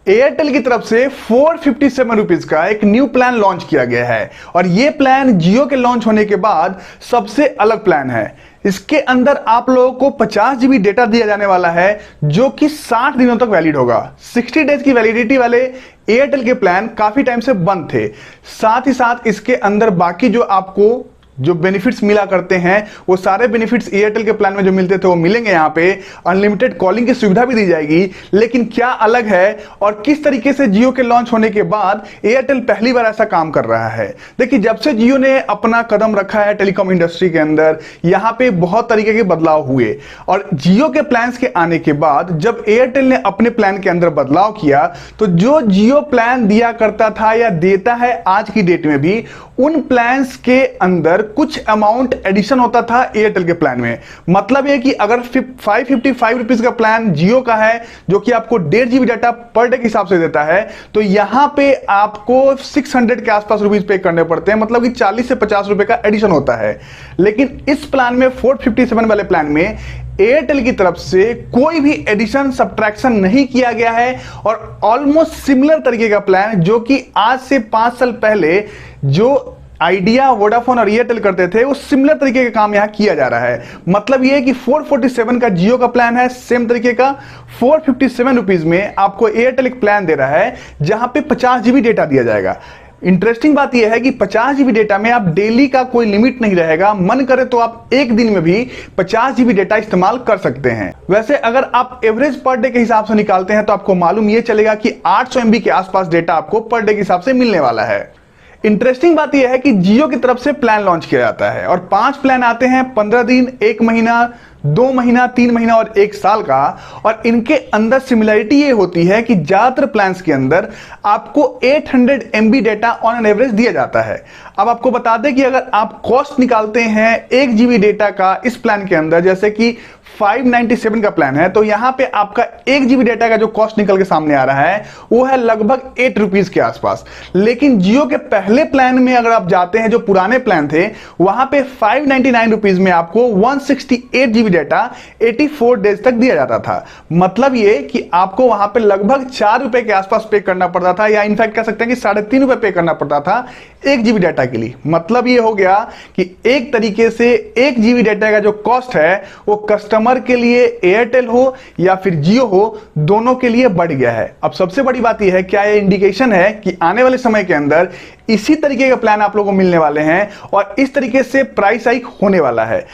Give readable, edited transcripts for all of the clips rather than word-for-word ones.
Airtel की तरफ से 457 रुपीज का एक न्यू प्लान लॉन्च किया गया है और यह प्लान जियो के लॉन्च होने के बाद सबसे अलग प्लान है। इसके अंदर आप लोगों को 50 GB डेटा दिया जाने वाला है जो कि 60 दिनों तक वैलिड होगा। 60 डेज की वैलिडिटी वाले एयरटेल के प्लान काफी टाइम से बंद थे। साथ ही साथ इसके अंदर बाकी जो आपको जो बेनिफिट्स मिला करते हैं वो सारे बेनिफिट्स एयरटेल के प्लान में जो मिलते थे वो मिलेंगे। यहाँ पे अनलिमिटेड कॉलिंग की सुविधा भी दी जाएगी। लेकिन क्या अलग है और किस तरीके से जियो के लॉन्च होने के बाद एयरटेल पहली बार ऐसा काम कर रहा है। देखिए, जब से जियो ने अपना कदम रखा है टेलीकॉम इंडस्ट्री के अंदर, यहाँ पे बहुत तरीके के बदलाव हुए और जियो के प्लान्स के आने के बाद जब एयरटेल ने अपने प्लान के अंदर बदलाव किया तो जो जियो प्लान दिया करता था या देता है आज की डेट में भी, उन प्लान्स के अंदर कुछ अमाउंट एडिशन होता था एयरटेल के प्लान में। मतलब यह कि अगर 555 रुपीज का प्लान जियो का है जो कि आपको 1.5 GB डाटा पर डे के हिसाब से देता है, तो यहां पे आपको 600 के आसपास रुपीज पे करने पड़ते हैं। मतलब कि 40 से 50 रुपए का एडिशन होता है। लेकिन इस प्लान में 457 वाले प्लान में एयरटेल की तरफ से कोई भी एडिशन सब्ट्रैक्शन नहीं किया गया है और ऑलमोस्ट सिमिलर तरीके का प्लान जो कि आज से 5 साल पहले जो आइडिया, वोडाफोन और एयरटेल करते थे, उस सिमिलर तरीके का काम यहां किया जा रहा है। मतलब यह है कि 447 का जियो का प्लान है, सेम तरीके का 457 रुपीज में आपको एयरटेल एक प्लान दे रहा है जहां पे 50 GB डेटा दिया जाएगा। इंटरेस्टिंग बात यह है कि 50 GB डेटा में आप डेली का कोई लिमिट नहीं रहेगा। मन करे तो आप एक दिन में भी 50 GB डेटा इस्तेमाल कर सकते हैं। वैसे अगर आप एवरेज पर डे के हिसाब से निकालते हैं तो आपको मालूम यह चलेगा कि 800 MB के आसपास डेटा आपको पर डे के हिसाब से मिलने वाला है। इंटरेस्टिंग बात यह है कि जियो की तरफ से प्लान लॉन्च किया जाता है और 5 प्लान आते हैं, 15 दिन, 1 महीना, 2 महीना, 3 महीना और 1 साल का। और इनके अंदर सिमिलरिटी ये होती है कि ज्यादातर प्लान्स के अंदर आपको 800 MB data on an average दिया जाता है। अब आपको बता दें कि अगर आप कॉस्ट निकालते हैं 1 GB डेटा का इस प्लान के अंदर, जैसे कि 597 का प्लान है, तो यहां पे आपका 1 GB डेटा का जो कॉस्ट निकल के सामने आ रहा है वो है लगभग 8 रुपीज के आसपास। लेकिन जियो के पहले प्लान में अगर आप जाते हैं, जो पुराने प्लान थे, वहां पे 599 रुपीज में आपको 168 GB डेटा 84 डेज तक दिया जाता था। मतलब ये कि आपको वहां पे लगभग 4 रुपए के आसपास पे करना पड़ता था, या इनफैक्ट कह सकते हैं कि 3.5 रुपए पे करना पड़ता था 1 GB डेटा के लिए। मतलब ये हो गया कि एक तरीके से 1 GB डेटा का जो कॉस्ट है वो कस्टमर के लिए, एयरटेल हो या फिर जियो हो, दोनों के लिए बढ़ गया है। अब सबसे बड़ी बात यह है, क्या यह इंडिकेशन है कि आने वाले समय के अंदर इसी तरीके के प्लान आप लोगों को मिलने वाले हैं और इस तरीके से प्राइस हाइक होने वाला है।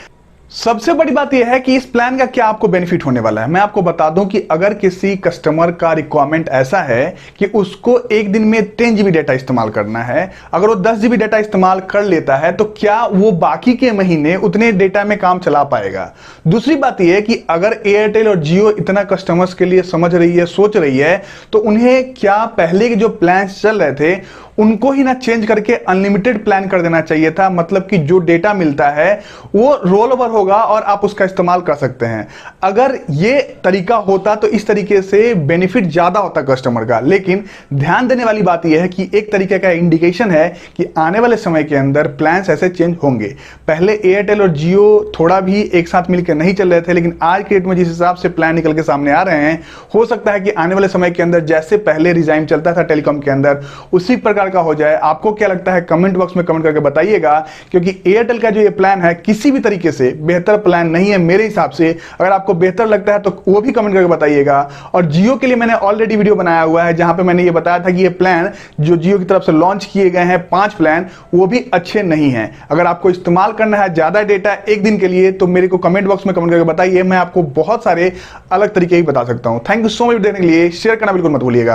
सबसे बड़ी बात यह है कि इस प्लान का क्या आपको बेनिफिट होने वाला है। मैं आपको बता दूं कि अगर किसी कस्टमर का रिक्वायरमेंट ऐसा है कि उसको एक दिन में 10 GB डेटा इस्तेमाल करना है, अगर वो 10 GB डेटा इस्तेमाल कर लेता है तो क्या वो बाकी के महीने उतने डेटा में काम चला पाएगा। दूसरी बात यह है कि अगर एयरटेल और जियो इतना कस्टमर्स के लिए समझ रही है, सोच रही है, तो उन्हें क्या पहले के जो प्लान चल रहे थे उनको ही ना चेंज करके अनलिमिटेड प्लान कर देना चाहिए था। मतलब कि जो डेटा मिलता है वो रोल ओवर होगा और आप उसका इस्तेमाल कर सकते हैं। अगर ये तरीका होता तो इस तरीके से बेनिफिट ज्यादा होता कस्टमर का। लेकिन ध्यान देने वाली बात यह है कि एक तरीके का इंडिकेशन है कि आने वाले समय के अंदर प्लान्स ऐसे चेंज होंगे। पहले एयरटेल और जियो थोड़ा भी एक साथ मिलकर नहीं चल रहे थे, लेकिन आज के डेट में जिस हिसाब से प्लान निकल के सामने आ रहे हैं, हो सकता है कि आने वाले समय के अंदर जैसे पहले रिजाइम चलता था टेलीकॉम के अंदर, उसी प्रकार का हो जाए। आपको क्या लगता है कमेंट बॉक्स में कमेंट करके बताइएगा, क्योंकि एयरटेल का जो ये प्लान है किसी भी तरीके से बेहतर प्लान नहीं है मेरे हिसाब से। अगर आपको बेहतर लगता है तो वो भी कमेंट करके बताइएगा। और जियो के लिए मैंने ऑलरेडी वीडियो बनाया हुआ है जहां पे मैंने ये बताया था कि ये प्लान जो जियो की तरफ से लॉन्च किए गए हैं 5 प्लान, वो भी अच्छे नहीं हैं। अगर आपको इस्तेमाल करना है ज्यादा डेटा एक दिन के लिए तो मेरे को कमेंट बॉक्स में कमेंट करके बताइए, मैं आपको बहुत सारे अलग तरीके ही बता सकता हूं। थैंक यू सो मच देखने के लिए। शेयर करना बिल्कुल मत भूलिएगा।